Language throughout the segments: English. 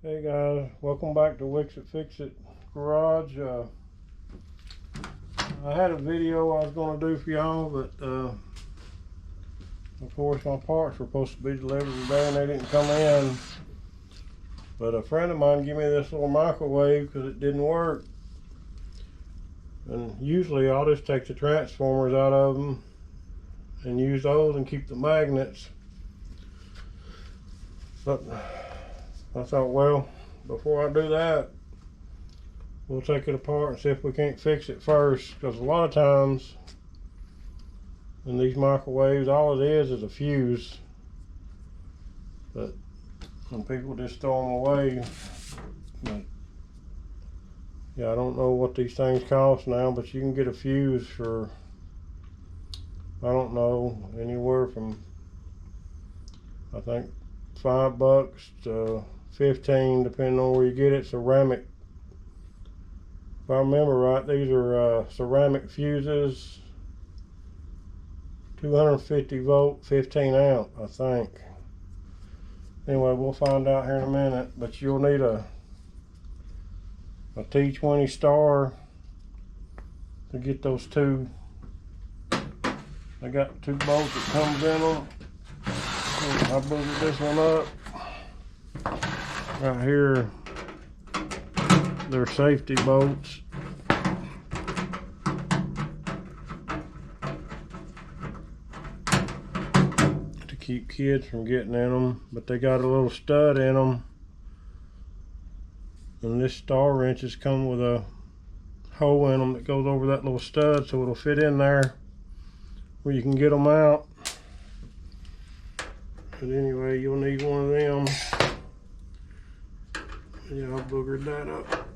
Hey guys, welcome back to Wixit Fix It Garage. I had a video I was going to do for y'all, but of course my parts were supposed to be delivered today and they didn't come in. But a friend of mine gave me this little microwave because it didn't work. And usually I'll just take the transformers out of them and use those and keep the magnets. But I thought, well, before I do that, we'll take it apart and see if we can't fix it first. Because a lot of times in these microwaves, all it is a fuse. But when people just throw them away, but yeah, I don't know what these things cost now, but you can get a fuse for, I don't know, anywhere from, I think, $5 to 15, depending on where you get it. Ceramic, if I remember right, these are ceramic fuses, 250 volt, 15 amp, I think. Anyway, we'll find out here in a minute, but you'll need a T20 star to get those two. I got two bolts that comes in them. I boogered this one up. Right here, they're safety bolts. To keep kids from getting in them, but they got a little stud in them. And this star wrenches come with a hole in them that goes over that little stud, so it'll fit in there where you can get them out. But anyway, you'll need one of them. Yeah, I boogered that up.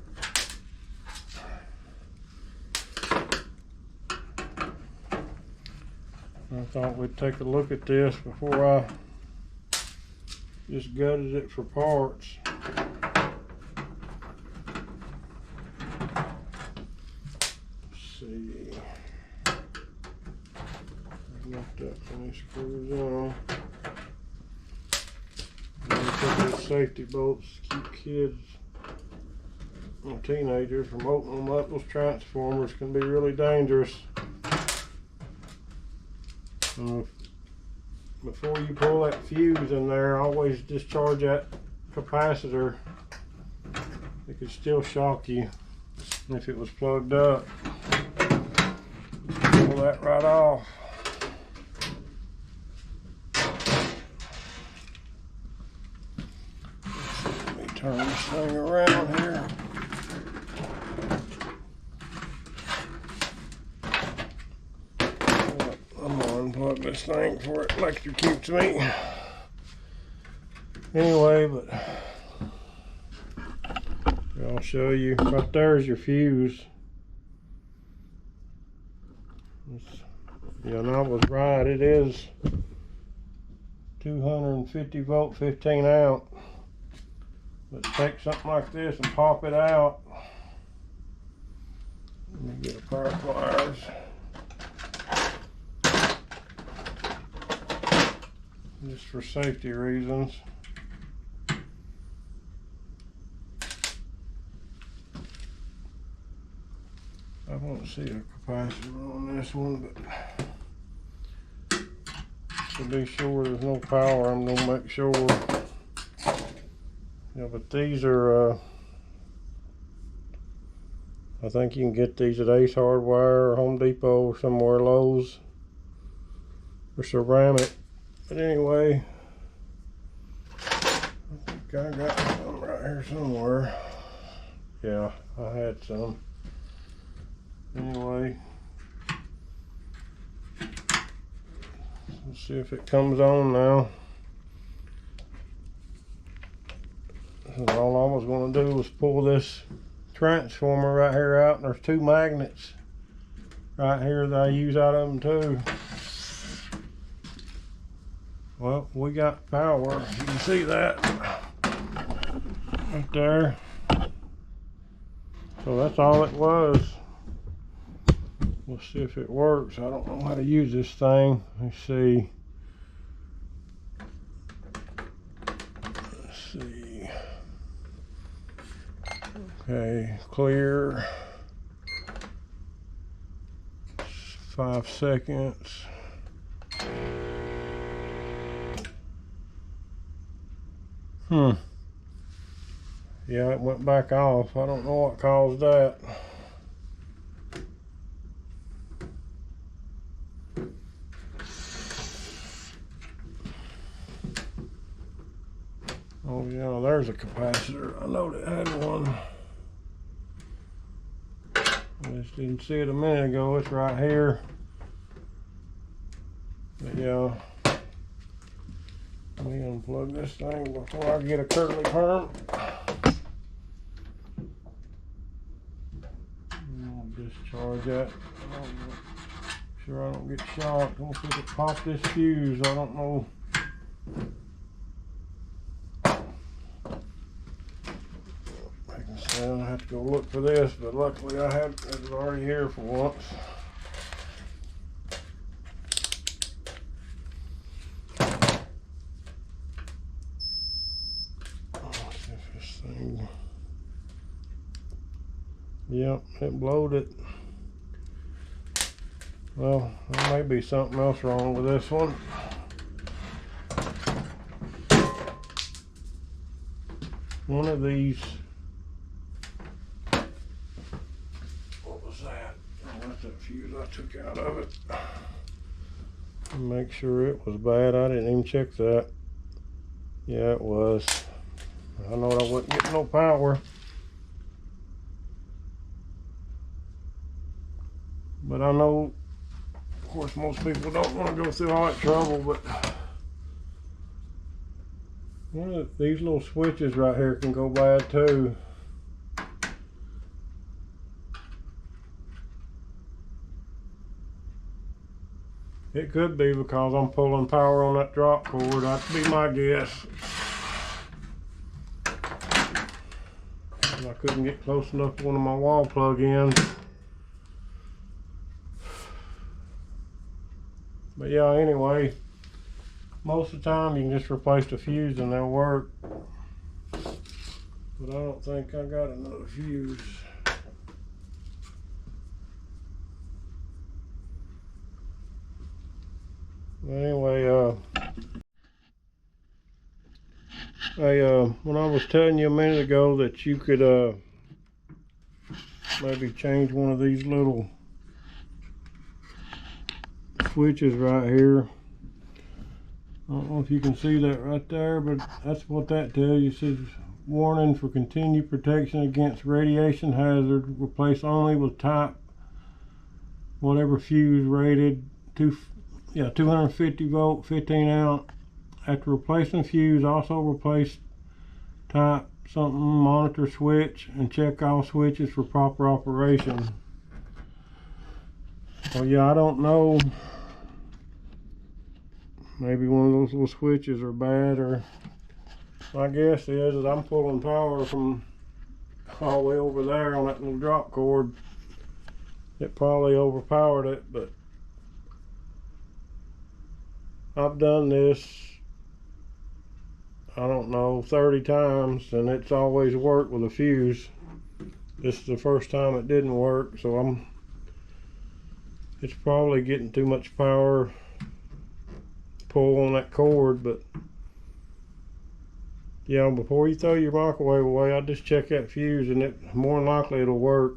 I thought we'd take a look at this before I just gutted it for parts. Let's see. Got that when it screws on. Put those safety bolts to keep kids and teenagers from opening them up. Those transformers can be really dangerous. Before you pull that fuse in there, always discharge that capacitor. It could still shock you if it was plugged up. Pull that right off. Turn this thing around here. I'm gonna unplug this thing before it electrocutes me. Anyway, but I'll show you. Right there's your fuse. Yeah, and I was right. It is 250 volt, 15 amp. But take something like this and pop it out. Let me get a pair of pliers. Just for safety reasons. I won't see a capacitor on this one, but to be sure there's no power, I'm gonna make sure. Yeah, but these are, I think you can get these at Ace Hardware or Home Depot or somewhere, Lowe's. They're ceramic. But anyway, I think I got some right here somewhere. Yeah, I had some. Anyway, let's see if it comes on now. All I was going to do was pull this transformer right here out, and there's two magnets right here that I use out of them too. Well, we got power. You can see that right there. So that's all it was. We'll see if it works. I don't know how to use this thing. Let's see. Let's see. Okay, clear. 5 seconds. Yeah, it went back off. I don't know what caused that. Oh yeah, there's a capacitor. I know they had one. I just didn't see it a minute ago. It's right here. But yeah, let me unplug this thing before I get a curly perm. I'll discharge that. Sure I don't get shocked. I don't think it popped this fuse. I don't know. I have to go look for this, but luckily I have it was already here for once. Let's see if this thing. Yep, it blowed it. Well, there may be something else wrong with this one. One of these. What was that? Oh, that's that fuse I took out of it. Make sure it was bad. I didn't even check that. Yeah, it was. I know I wasn't getting no power. But I know, of course, most people don't want to go through all that trouble, but one of these little switches right here can go bad too. It could be because I'm pulling power on that drop cord. That'd be my guess. And I couldn't get close enough to one of my wall plug-ins. But yeah, anyway, most of the time you can just replace the fuse and they'll work. But I don't think I got another fuse. Anyway, when I was telling you a minute ago that you could maybe change one of these little switches right here. I don't know if you can see that right there, but that's what that tells you. It says warning for continued protection against radiation hazard. Replace only with type whatever fuse rated 250 volt 15 ounce. After replacing fuse, also replace type something monitor switch and check all switches for proper operation. Well, yeah, I don't know. Maybe one of those little switches are bad, or my guess is that I'm pulling power from all the way over there on that little drop cord. It probably overpowered it, but I've done this, I don't know, 30 times, and it's always worked with a fuse. This is the first time it didn't work, so it's probably getting too much power pull on that cord. But yeah, before you throw your microwave away, I'll just check that fuse, and it more than likely it'll work.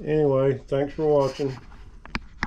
Anyway, thanks for watching.